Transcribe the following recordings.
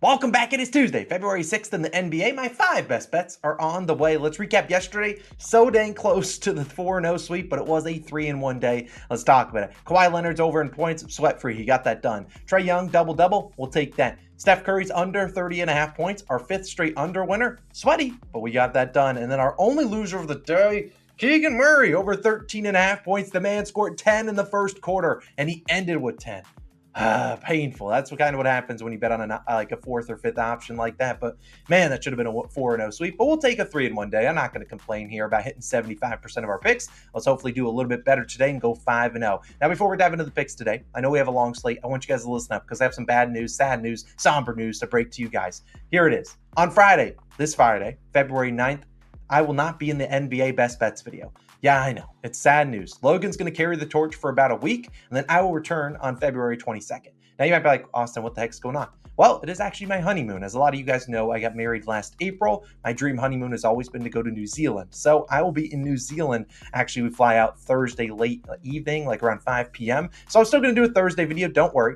Welcome back. It is Tuesday, February 6th in the NBA. My 5 best bets are on the way. Let's recap yesterday. So dang close to the 4-0 sweep, but it was a 3-1 day. Let's talk about it. Kawhi Leonard's over in points, sweat-free. He got that done. Trae Young, double-double. We'll take that. Steph Curry's under 30.5 points. Our 5th straight under winner. Sweaty, but we got that done. And then our only loser of the day, Keegan Murray, over 13.5 points. The man scored 10 in the first quarter, and he ended with 10. Painful. That's what happens when you bet on a 4th or 5th option like that. But man, that should have been a 4-0 sweep. But we'll take a 3-1 day. I'm not going to complain here about hitting 75% of our picks. Let's hopefully do a little bit better today and go 5-0. Now, before we dive into the picks today, I know we have a long slate. I want you guys to listen up because I have some bad news, sad news, somber news to break to you guys. Here it is. On Friday, this Friday, February 9th, I will not be in the NBA Best Bets video. Yeah, I know. It's sad news. Logan's going to carry the torch for about a week, and then I will return on February 22nd. Now, you might be like, Austin, what the heck's going on? Well, it is actually my honeymoon. As a lot of you guys know, I got married last April. My dream honeymoon has always been to go to New Zealand. So I will be in New Zealand. Actually, we fly out Thursday late evening, like around 5 p.m. So I'm still going to do a Thursday video. Don't worry.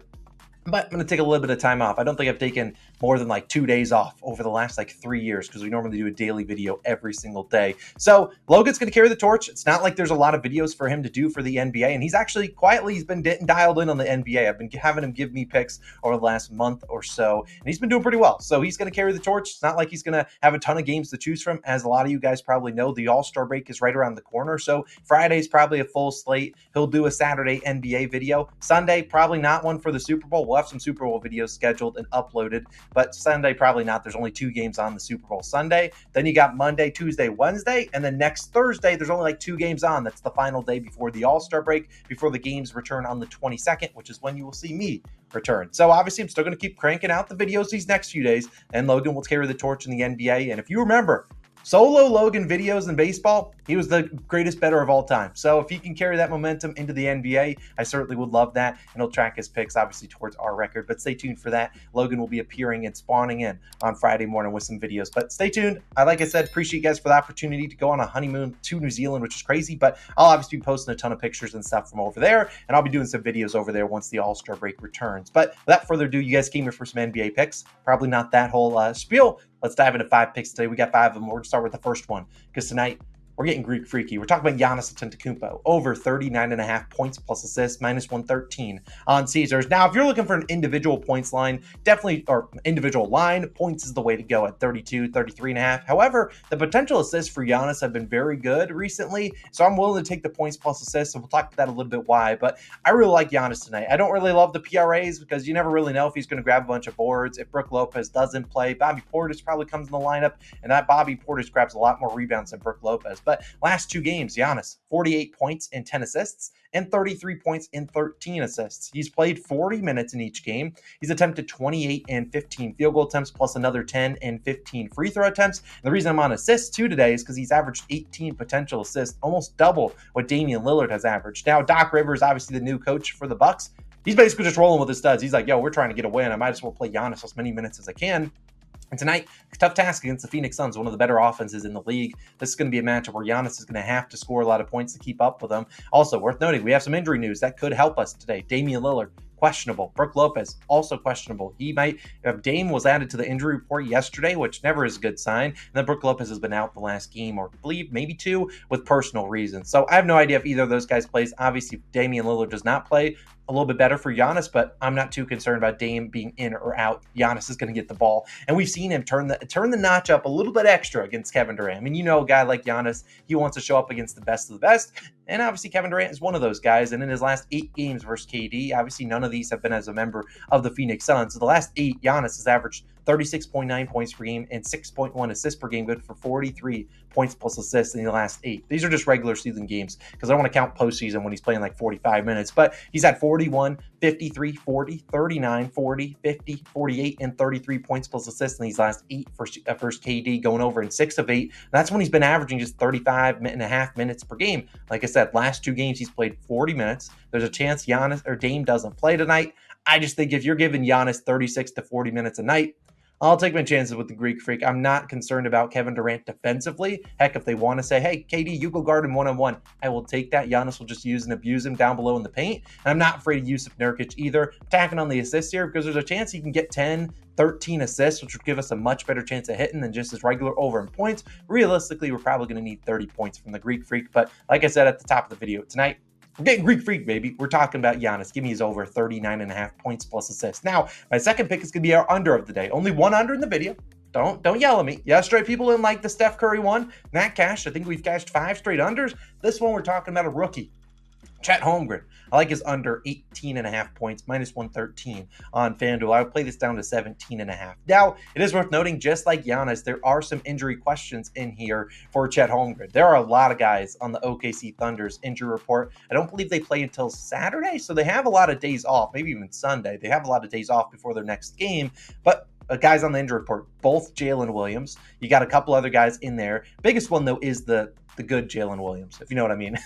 But I'm going to take a little bit of time off. I don't think I've taken more than 2 days off over the last 3 years because we normally do a daily video every single day. So Logan's going to carry the torch. It's not like there's a lot of videos for him to do for the NBA. And he's actually he's been dialed in on the NBA. I've been having him give me picks over the last month or so. And he's been doing pretty well. So he's going to carry the torch. It's not like he's going to have a ton of games to choose from. As a lot of you guys probably know, the All-Star break is right around the corner. So Friday's probably a full slate. He'll do a Saturday NBA video. Sunday, probably not one for the Super Bowl. We'll have some Super Bowl videos scheduled and uploaded, but Sunday probably not. There's only 2 games on the Super Bowl Sunday. Then you got Monday, Tuesday, Wednesday, and then next Thursday there's only 2 games on. That's the final day before the All-Star break, before the games return on the 22nd, which is when you will see me return. So obviously I'm still going to keep cranking out the videos these next few days, and Logan will carry the torch in the NBA. And if you remember, solo Logan videos in baseball, he was the greatest bettor of all time. So if he can carry that momentum into the NBA, I certainly would love that. And he'll track his picks, obviously, towards our record. But stay tuned for that. Logan will be appearing and spawning in on Friday morning with some videos. But stay tuned. Like I said, appreciate you guys for the opportunity to go on a honeymoon to New Zealand, which is crazy. But I'll obviously be posting a ton of pictures and stuff from over there. And I'll be doing some videos over there once the All-Star break returns. But without further ado, you guys came here for some NBA picks. Probably not that whole spiel. Let's dive into 5 picks today. We got 5 of them. We're going to start with the first one because tonight we're getting Greek freaky. We're talking about Giannis Antetokounmpo, over 39.5 points plus assists, minus 113 on Caesars. Now, if you're looking for an individual points line, definitely, or individual line, points is the way to go at 32, 33.5. However, the potential assists for Giannis have been very good recently, so I'm willing to take the points plus assists, and we'll talk about that a little bit why, but I really like Giannis tonight. I don't really love the PRAs because you never really know if he's going to grab a bunch of boards. If Brook Lopez doesn't play, Bobby Portis probably comes in the lineup, and that Bobby Portis grabs a lot more rebounds than Brook Lopez. But last 2 games, Giannis, 48 points and 10 assists and 33 points and 13 assists. He's played 40 minutes in each game. He's attempted 28 and 15 field goal attempts plus another 10 and 15 free throw attempts. And the reason I'm on assists too today is because he's averaged 18 potential assists, almost double what Damian Lillard has averaged. Now, Doc Rivers, obviously the new coach for the Bucks, he's basically just rolling with his studs. He's like, yo, we're trying to get a win. I might as well play Giannis as many minutes as I can. And tonight, tough task against the Phoenix Suns, one of the better offenses in the league. This is going to be a matchup where Giannis is going to have to score a lot of points to keep up with them. Also, worth noting, we have some injury news that could help us today. Damian Lillard, questionable. Brook Lopez, also questionable. Dame was added to the injury report yesterday, which never is a good sign. And then Brook Lopez has been out the last game, or I believe maybe 2, with personal reasons. So I have no idea if either of those guys plays. Obviously, Damian Lillard does not play. A little bit better for Giannis, but I'm not too concerned about Dame being in or out. Giannis is going to get the ball. And we've seen him turn the notch up a little bit extra against Kevin Durant. I mean, a guy like Giannis, he wants to show up against the best of the best. And obviously Kevin Durant is one of those guys. And in his last 8 games versus KD, obviously none of these have been as a member of the Phoenix Suns. So the last 8, Giannis has averaged 36.9 points per game and 6.1 assists per game, good for 43 points plus assists in the last 8. These are just regular season games because I don't want to count postseason when he's playing 45 minutes. But he's had 41, 53, 40, 39, 40, 50, 48, and 33 points plus assists in these last 8 versus KD, going over in 6 of 8. That's when he's been averaging just 35.5 minutes per game. Like I said, last 2 games he's played 40 minutes. There's a chance Giannis or Dame doesn't play tonight. I just think if you're giving Giannis 36 to 40 minutes a night, I'll take my chances with the Greek Freak. I'm not concerned about Kevin Durant defensively. Heck, if they want to say, hey, KD, you go guard him one-on-one, I will take that. Giannis will just use and abuse him down below in the paint. And I'm not afraid of Yusuf Nurkic either. Attacking on the assists here because there's a chance he can get 10, 13 assists, which would give us a much better chance of hitting than just his regular over in points. Realistically, we're probably going to need 30 points from the Greek Freak. But like I said at the top of the video tonight, we're getting Greek Freak, baby. We're talking about Giannis. Give me his over 39.5 points plus assists. Now, my second pick is going to be our under of the day. Only one under in the video. Don't yell at me. Yesterday, people didn't like the Steph Curry one. That cashed. I think we've cashed 5 straight unders. This one, we're talking about a rookie. Chet Holmgren. I like his under 18.5 points, minus 113 on FanDuel. I would play this down to 17.5. Now, it is worth noting, just like Giannis, there are some injury questions in here for Chet Holmgren. There are a lot of guys on the OKC Thunder's injury report. I don't believe they play until Saturday, so they have a lot of days off, maybe even Sunday. They have a lot of days off before their next game, but guys on the injury report, both Jalen Williams. You got a couple other guys in there. Biggest one, though, is the good Jalen Williams, if you know what I mean.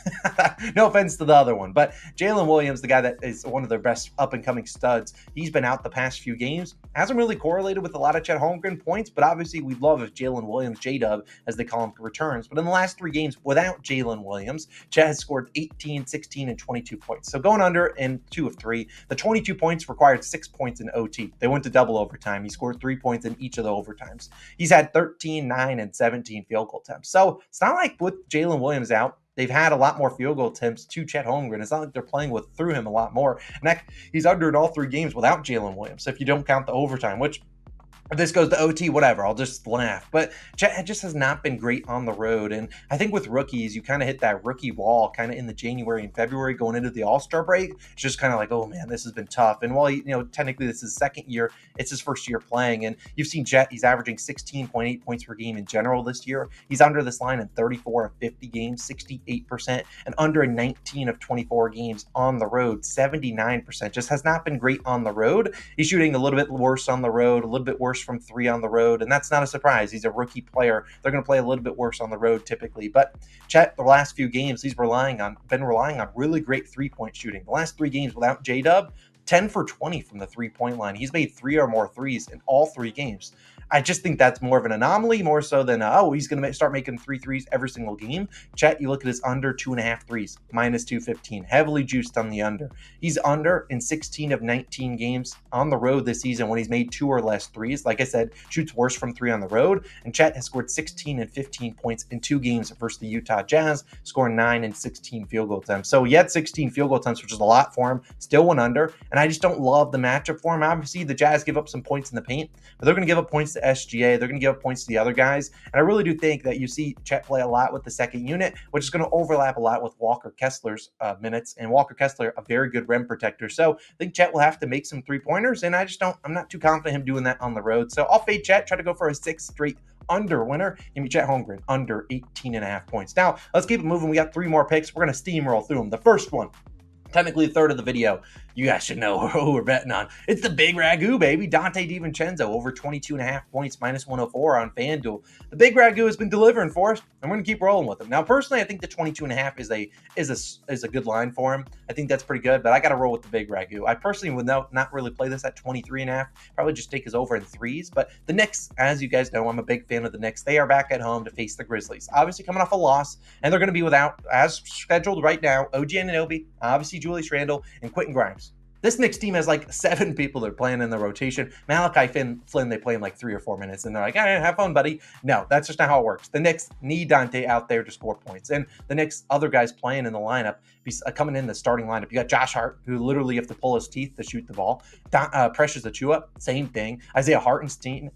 No offense to the other one, but Jalen Williams, the guy that is one of their best up-and-coming studs, he's been out the past few games. Hasn't really correlated with a lot of Chet Holmgren points, but obviously we'd love if Jalen Williams, J-Dub, as they call him, returns. But in the last 3 games without Jalen Williams, Chet has scored 18, 16, and 22 points. So going under in 2 of 3. The 22 points required 6 points in OT. They went to double overtime. He scored 3 points in each of the overtimes. He's had 13, 9, and 17 field goal attempts. So it's not like with Jalen Williams out, they've had a lot more field goal attempts to Chet Holmgren. It's not like they're playing through him a lot more. And he's under in all 3 games without Jalen Williams, if you don't count the overtime, which if this goes to OT, whatever, I'll just laugh. But Chet just has not been great on the road. And I think with rookies, you kind of hit that rookie wall kind of in the January and February going into the All-Star break. It's just kind of like, oh man, this has been tough. And while, technically this is his second year, it's his first year playing. And you've seen Chet, he's averaging 16.8 points per game in general this year. He's under this line in 34 of 50 games, 68%, and under in 19 of 24 games on the road, 79%. Just has not been great on the road. He's shooting a little bit worse on the road, a little bit worse from 3 on the road, and that's not a surprise. He's a rookie player. They're going to play a little bit worse on the road typically, but Chet, the last few games, he's been relying on really great 3-point shooting. The last 3 games without J-Dub, 10 for 20 from the 3-point line. He's made 3 or more threes in all 3 games. I just think that's more of an anomaly, more so than, he's going to start making 3 threes every single game. Chet, you look at his under 2.5 threes, minus 215, heavily juiced on the under. He's under in 16 of 19 games on the road this season when he's made 2 or less threes. Like I said, shoots worse from 3 on the road. And Chet has scored 16 and 15 points in 2 games versus the Utah Jazz, scoring 9 and 16 field goal attempts. So he had 16 field goal attempts, which is a lot for him, still went under. And I just don't love the matchup for him. Obviously, the Jazz give up some points in the paint, but they're going to give up points to SGA. They're going to give up points to the other guys. And I really do think that you see Chet play a lot with the second unit, which is going to overlap a lot with Walker Kessler's minutes. And Walker Kessler, a very good rim protector. So I think Chet will have to make some 3-pointers. And I'm not too confident him doing that on the road. So I'll fade Chet, try to go for a 6th straight under winner. Give me Chet Holmgren, under 18.5 points. Now, let's keep it moving. We got 3 more picks. We're going to steamroll through them. The first one, technically the third of the video, you guys should know who we're betting on. It's the big Ragu, baby. Dante DiVincenzo, over 22.5 points, minus 104 on FanDuel. The big Ragu has been delivering for us, and we're going to keep rolling with him. Now, personally, I think the 22.5 is a good line for him. I think that's pretty good, but I got to roll with the big Ragu. I personally would not really play this at 23.5. Probably just take his over in 3s. But the Knicks, as you guys know, I'm a big fan of the Knicks. They are back at home to face the Grizzlies. Obviously coming off a loss, and they're going to be without, as scheduled right now, OG Anunoby, obviously Julius Randle, and Quentin Grimes. This Knicks team has like 7 people they're playing in the rotation. Malachi Flynn, they play him like 3 or 4 minutes, and they're like, have fun, buddy. No, that's just not how it works. The Knicks need Dante out there to score points. And the Knicks, other guys playing in the lineup, coming in the starting lineup, you got Josh Hart, who literally have to pull his teeth to shoot the ball. Precious Achiuwa, same thing. Isaiah Hartenstein,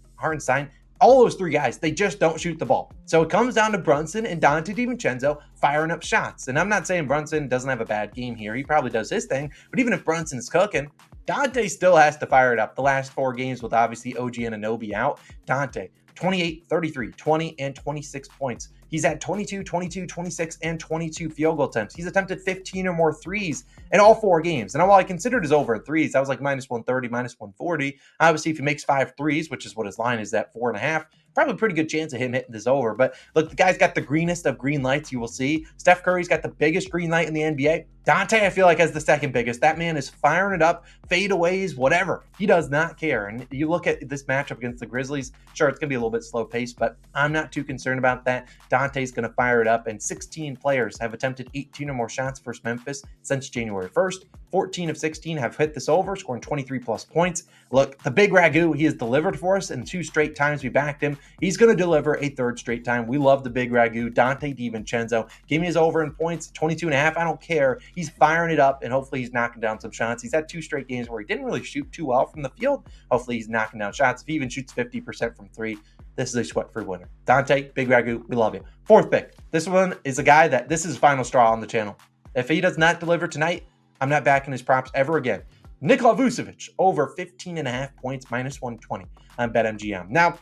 all those 3 guys, they just don't shoot the ball. So it comes down to Brunson and Dante DiVincenzo firing up shots. And I'm not saying Brunson doesn't have a bad game here. He probably does his thing. But even if Brunson's cooking, Dante still has to fire it up. The last 4 games with obviously OG Anunoby out, Dante 28, 33, 20, and 26 points. He's at 22, 22, 26, and 22 field goal attempts. He's attempted 15 or more threes in all 4 games. And while I considered his over at threes, I was like minus 130, minus 140. Obviously, if he makes 5 threes, which is what his line is at 4.5, probably a pretty good chance of him hitting this over. But look, the guy's got the greenest of green lights you will see. Steph Curry's got the biggest green light in the NBA. Dante, I feel like, has the second biggest. That man is firing it up, fadeaways, whatever. He does not care. And you look at this matchup against the Grizzlies, sure, it's going to be a little bit slow paced, but I'm not too concerned about that. Dante's going to fire it up, and 16 players have attempted 18 or more shots versus Memphis since January 1st. 14 of 16 have hit this over, scoring 23 plus points. Look, the big Ragu, he has delivered for us in 2 straight times we backed him. He's going to deliver a 3rd straight time. We love the big Ragu. Dante DiVincenzo, give me his over in points, 22.5. I don't care. He's firing it up, and hopefully he's knocking down some shots. He's had 2 straight games where he didn't really shoot too well from the field. Hopefully he's knocking down shots. If he even shoots 50% from 3, this is a sweat-free winner. Dante, big Ragu, we love you. 4th pick. This one is a guy that this is his final straw on the channel. If he does not deliver tonight, I'm not backing his props ever again. Nikola Vucevic, over 15.5 points, minus 120 on BetMGM. Now,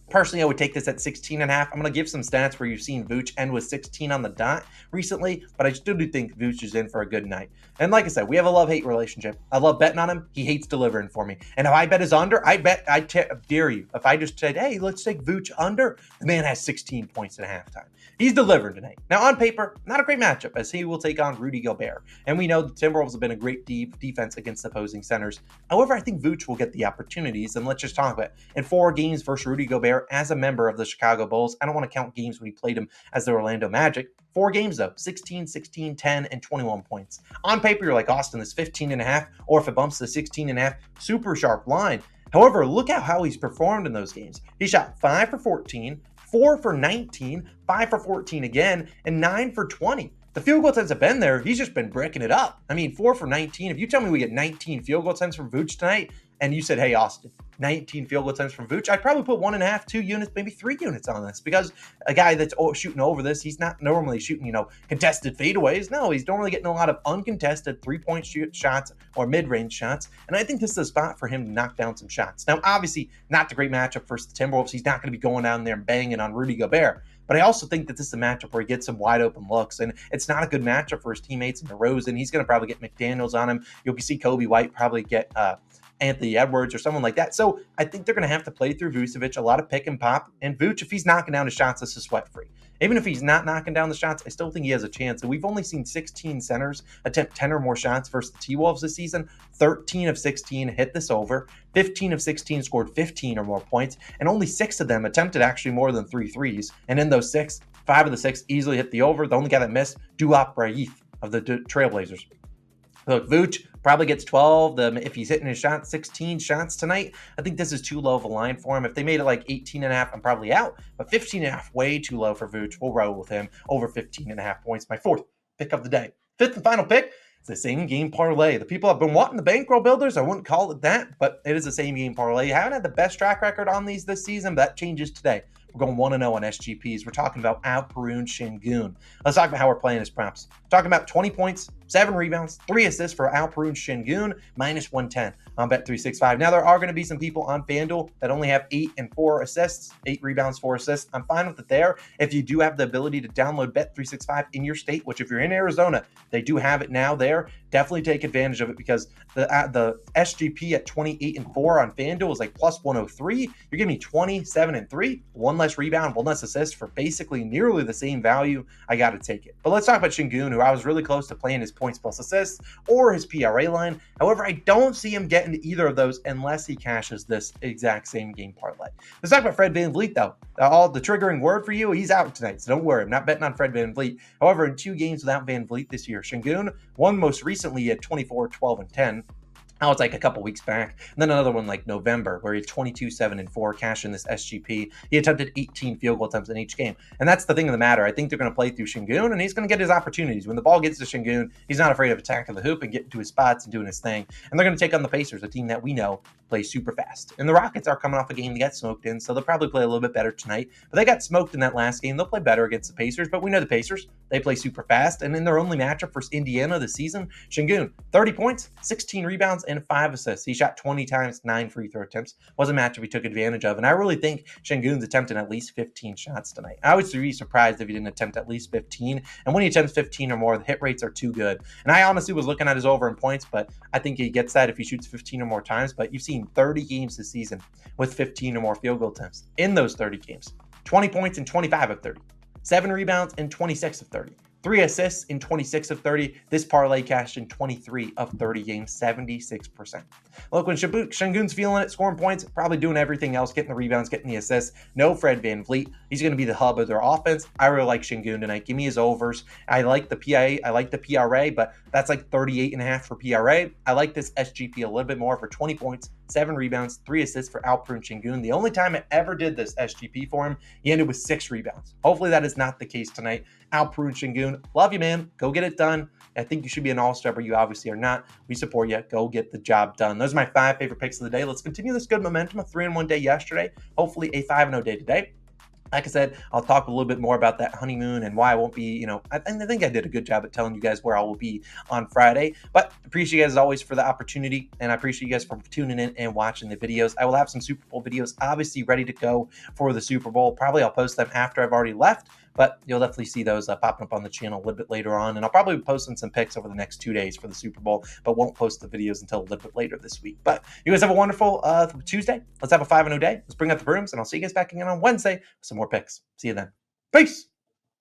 personally, I would take this at 16.5. I'm going to give some stats where you've seen Vooch end with 16 on the dot recently, but I still do think Vooch is in for a good night. And like I said, we have a love-hate relationship. I love betting on him. He hates delivering for me. And if I bet his under, I dare you. If I just said, hey, let's take Vooch under, the man has 16 points at halftime. He's delivering tonight. Now, on paper, not a great matchup, as he will take on Rudy Gobert. And we know the Timberwolves have been a great defense against opposing centers. However, I think Vooch will get the opportunities, and let's just talk about it. In 4 games versus Rudy Gobert as a member of the Chicago Bulls, I don't want to count games when he played him as the Orlando Magic. 4 games, though, 16, 16, 10, and 21 points. On paper, you're like, Austin, this 15.5, or if it bumps to 16.5, super sharp line. However, look at how he's performed in those games. He shot 5 for 14, 4 for 19, 5 for 14 again, and 9 for 20. The field goal attempts have been there. He's just been bricking it up. I mean, 4 for 19. If you tell me we get 19 field goal attempts from Vooch tonight, and you said, hey, Austin, 19 field goal attempts from Vooch, I'd probably put 1.5, 2 units, maybe 3 units on this, because a guy that's shooting over this, he's not normally shooting, contested fadeaways. No, he's normally getting a lot of uncontested 3-point shots or mid-range shots, and I think this is a spot for him to knock down some shots. Now, obviously, not the great matchup for the Timberwolves. He's not going to be going down there and banging on Rudy Gobert, but I also think that this is a matchup where he gets some wide open looks, and it's not a good matchup for his teammates in DeRozan. He's going to probably get McDaniels on him. You'll see Kobe White probably get Anthony Edwards or someone like that. So I think they're going to have to play through Vucevic, a lot of pick and pop. And Vooch, if he's knocking down his shots, this is sweat-free. Even if he's not knocking down the shots, I still think he has a chance. And we've only seen 16 centers attempt 10 or more shots versus the T-Wolves this season. 13 of 16 hit this over. 15 of 16 scored 15 or more points. And only 6 of them attempted actually more than 3 threes. And in those 6, 5 of the 6 easily hit the over. The only guy that missed, Duop Raif of the Trailblazers. Look, Vooch probably gets 12. If he's hitting his shot, 16 shots tonight. I think this is too low of a line for him. If they made it like 18.5, I'm probably out. But 15.5, way too low for Vooch. We'll roll with him. Over 15.5 points. My 4th pick of the day. 5th and final pick. It's the same game parlay. The people have been wanting the bankroll builders. I wouldn't call it that, but it is the same game parlay. You haven't had the best track record on these this season, but that changes today. We're going 1-0 on SGPs. We're talking about Alperen Sengun. Let's talk about how we're playing his props. We're talking about 20 points, 7 rebounds, 3 assists for Alperen Sengun, minus 110 on Bet365. Now, there are going to be some people on FanDuel that only have 8 and 4 assists, 8 rebounds, 4 assists. I'm fine with it there. If you do have the ability to download Bet365 in your state, which if you're in Arizona, they do have it now there, definitely take advantage of it, because the SGP at 28 and 4 on FanDuel is like plus 103. You're giving me 27 and 3, 1 less rebound, 1 less assist for basically nearly the same value. I got to take it. But let's talk about Sengun, who I was really close to playing his points plus assists or his PRA line. However, I don't see him getting to either of those unless he cashes this exact same game parlay. Let's talk about Fred VanVleet, though. All the triggering word for you, he's out tonight, so don't worry. I'm not betting on Fred VanVleet. However, in 2 games without VanVleet this year, Sengun, one most recently at 24, 12, and 10. Now it's like a couple weeks back. And then another one like November, where he had 22, 7, and 4, cash in this SGP. He attempted 18 field goal attempts in each game. And that's the thing of the matter. I think they're going to play through Sengun, and he's going to get his opportunities. When the ball gets to Sengun, he's not afraid of attacking the hoop and getting to his spots and doing his thing. And they're going to take on the Pacers, a team that we know play super fast. And the Rockets are coming off a game to get smoked in, so they'll probably play a little bit better tonight. But they got smoked in that last game. They'll play better against the Pacers, but we know the Pacers, they play super fast. And in their only matchup versus Indiana this season, Şengün, 30 points, 16 rebounds, and 5 assists. He shot 20 times, 9 free throw attempts. Was a matchup he took advantage of. And I really think Şengün's attempting at least 15 shots tonight. I would be surprised if he didn't attempt at least 15. And when he attempts 15 or more, the hit rates are too good. And I honestly was looking at his over in points, but I think he gets that if he shoots 15 or more times. But you've seen 30 games this season with 15 or more field goal attempts. In those 30 games, 20 points in 25 of 30, 7 rebounds in 26 of 30, 3 assists in 26 of 30. This parlay cashed in 23 of 30 games, 76%. Look, when Şengün's feeling it, scoring points, probably doing everything else, getting the rebounds, getting the assists. No Fred VanVleet. He's going to be the hub of their offense. I really like Şengün tonight. Give me his overs. I like the PIA. I like the PRA, but that's like 38.5 for PRA. I like this SGP a little bit more for 20 points, 7 rebounds, 3 assists for Alperen Şengün. The only time I ever did this SGP for him, he ended with 6 rebounds. Hopefully that is not the case tonight. Alperen Şengün, love you, man. Go get it done. I think you should be an all-star, but you obviously are not. We support you. Go get the job done. Those are my 5 favorite picks of the day. Let's continue this good momentum. A 3-1 day yesterday. Hopefully a 5-0 day today. Like I said, I'll talk a little bit more about that honeymoon and why I won't be, I think I did a good job at telling you guys where I will be on Friday. But appreciate you guys as always for the opportunity, and I appreciate you guys for tuning in and watching the videos. I will have some Super Bowl videos obviously ready to go for the Super Bowl. Probably I'll post them after I've already left, but you'll definitely see those popping up on the channel a little bit later on. And I'll probably be posting some picks over the next 2 days for the Super Bowl, but won't post the videos until a little bit later this week. But you guys have a wonderful Tuesday. Let's have a 5-0 day. Let's bring out the brooms, and I'll see you guys back again on Wednesday with some more picks. See you then. Peace.